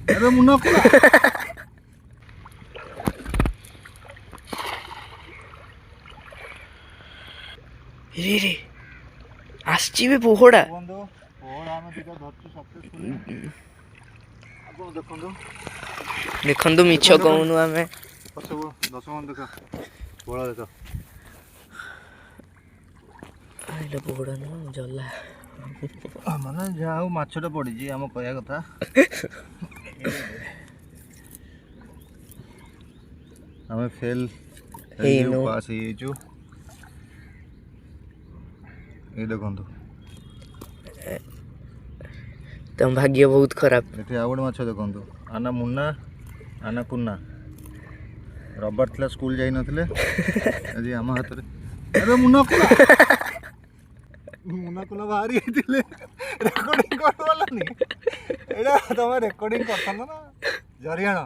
अरे मुन्ना कुला रे रे आसची बे पोहड़ा बंधु पोहड़ा आम दिटा धरछु सक्सेसफुली आपण देखंदो देखंदु मिछ कहूनु आमे सब दर्शक देखा पोहड़ा देखा आइला पोहड़ा न जला माने जाऊ माछटा पड़ी जी हम कहया कथा हमें फेल हेनु पास ही जो ये देखंदो तम भाग्य बहुत खराब एठी आवड माछ देखंदो आना मुन्ना आना कुन्ना रबर थला स्कूल जाई नथले अजी हम हाथ रे अरे मुन्ना कुला मुन्ना कुला बाहरी आइतिले रेकॉर्डिंग करवालानी एडा तमे रेकॉर्डिंग करथन ना जरियाणा